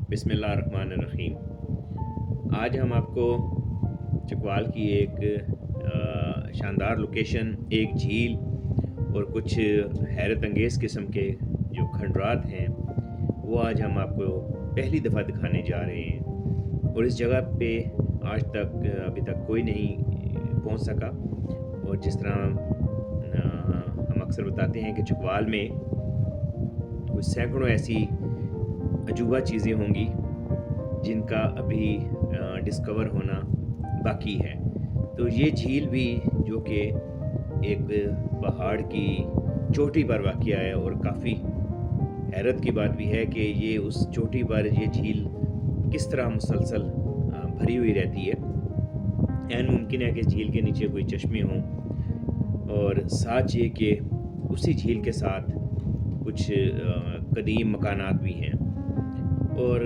بسم اللہ الرحمن الرحیم۔ آج ہم آپ کو چکوال کی ایک شاندار لوکیشن، ایک جھیل اور کچھ حیرت انگیز قسم کے جو کھنڈرات ہیں وہ آج ہم آپ کو پہلی دفعہ دکھانے جا رہے ہیں، اور اس جگہ پہ آج تک ابھی تک کوئی نہیں پہنچ سکا۔ اور جس طرح ہم اکثر بتاتے ہیں کہ چکوال میں کچھ سینکڑوں ایسی عجوبہ چیزیں ہوں گی جن کا ابھی ڈسکور ہونا باقی ہے، تو یہ جھیل بھی جو کہ ایک پہاڑ کی چوٹی پر واقع ہے، اور کافی حیرت کی بات بھی ہے کہ یہ اس چوٹی پر یہ جھیل کس طرح مسلسل بھری ہوئی رہتی ہے۔ عین ممکن ہے کہ جھیل کے نیچے کوئی چشمے ہوں، اور ساتھ یہ کہ اسی جھیل کے ساتھ کچھ قدیم مکانات بھی ہیں۔ اور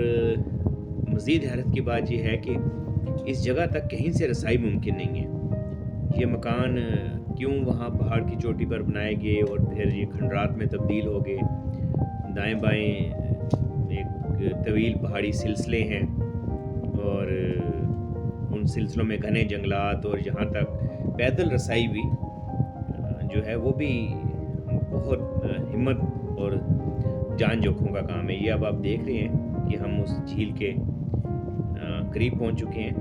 مزید حیرت کی بات یہ ہے کہ اس جگہ تک کہیں سے رسائی ممکن نہیں ہے۔ یہ مکان کیوں وہاں پہاڑ کی چوٹی پر بنائے گئے اور پھر یہ کھنڈرات میں تبدیل ہو گئے؟ دائیں بائیں ایک طویل پہاڑی سلسلے ہیں، اور ان سلسلوں میں گھنے جنگلات، اور یہاں تک پیدل رسائی بھی جو ہے وہ بھی بہت ہمت اور جان جوکھوں کا کام ہے۔ یہ اب آپ دیکھ رہے ہیں کہ ہم اس جھیل کے قریب پہنچ چکے ہیں،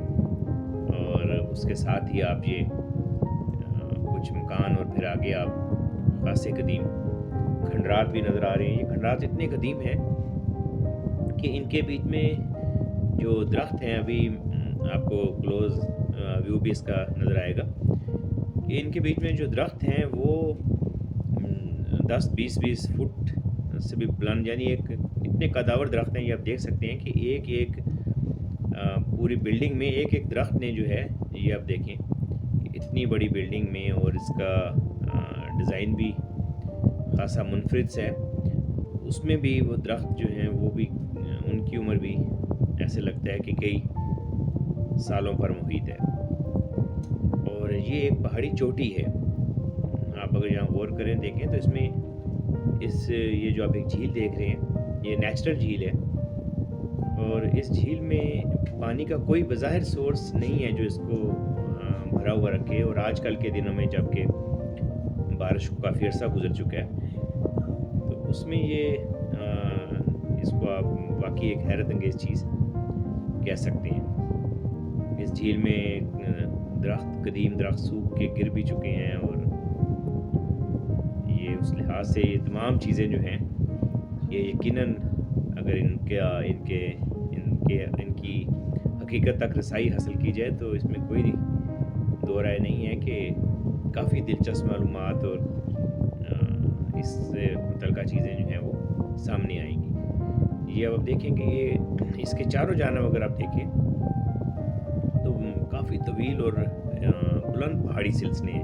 اور اس کے ساتھ ہی آپ یہ کچھ مکان اور پھر آگے آپ خاصے قدیم کھنڈرات بھی نظر آ رہے ہیں۔ یہ کھنڈرات اتنے قدیم ہیں کہ ان کے بیچ میں جو درخت ہیں، ابھی آپ کو کلوز ویو بھی اس کا نظر آئے گا کہ ان کے بیچ میں جو درخت ہیں وہ 10-20 فٹ سے بھی بلند، یعنی ایک اتنے قداور درخت ہیں۔ یہ آپ دیکھ سکتے ہیں کہ ایک پوری بلڈنگ میں ایک درخت نے جو ہے، یہ آپ دیکھیں کہ اتنی بڑی بلڈنگ میں، اور اس کا ڈیزائن بھی خاصا منفرد ہے، اس میں بھی وہ درخت جو ہیں وہ بھی ان کی عمر بھی ایسے لگتا ہے کہ کئی سالوں پر محیط ہے۔ اور یہ ایک پہاڑی چوٹی ہے، آپ اگر یہاں غور کریں دیکھیں تو اس میں یہ جو آپ ایک جھیل دیکھ رہے ہیں یہ نیچرل جھیل ہے، اور اس جھیل میں پانی کا کوئی بظاہر سورس نہیں ہے جو اس کو بھرا ہوا رکھے۔ اور آج کل کے دنوں میں جب کہ بارش کو کافی عرصہ گزر چکا ہے، تو اس میں یہ اس کو آپ واقعی ایک حیرت انگیز چیز کہہ سکتے ہیں۔ اس جھیل میں قدیم درخت سوکھ کے گر بھی چکے ہیں، اور یہ اس لحاظ سے یہ تمام چیزیں جو ہیں یہ یقیناً اگر ان کی حقیقت تک رسائی حاصل کی جائے تو اس میں کوئی دو رائے نہیں ہے کہ کافی دلچسپ معلومات اور اس سے متعلقہ چیزیں جو ہیں وہ سامنے آئیں گی۔ یہ اب آپ دیکھیں کہ یہ اس کے چاروں جانب اگر آپ دیکھیں تو کافی طویل اور بلند پہاڑی سلسلے ہیں،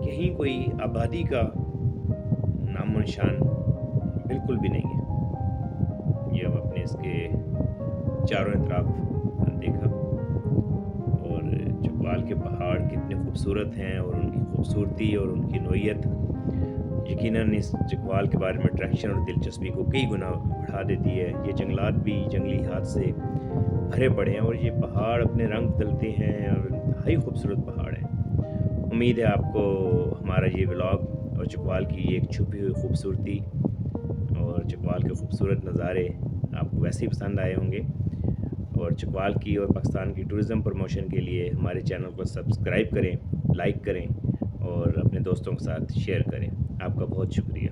کہیں کوئی آبادی کا نام و نشان بالکل بھی نہیں ہے۔ یہ اب اپنے اس کے چاروں اطراف دیکھا، اور چکوال کے پہاڑ کتنے خوبصورت ہیں، اور ان کی خوبصورتی اور ان کی نوعیت یقیناً اس چکوال کے بارے میں اٹریکشن اور دلچسپی کو کئی گنا بڑھا دیتی ہے۔ یہ جنگلات بھی جنگلی حیات سے بھرے پڑے ہیں، اور یہ پہاڑ اپنے رنگ بدلتے ہیں، اور انتہائی خوبصورت پہاڑ ہیں۔ امید ہے آپ کو ہمارا یہ ولاگ اور چکوال کی ایک چھپی ہوئی خوبصورتی اور چکوال کے خوبصورت نظارے آپ کو ویسے ہی پسند آئے ہوں گے، اور چکوال کی اور پاکستان کی ٹورزم پروموشن کے لیے ہمارے چینل کو سبسکرائب کریں، لائک کریں، اور اپنے دوستوں کے ساتھ شیئر کریں۔ آپ کا بہت شکریہ۔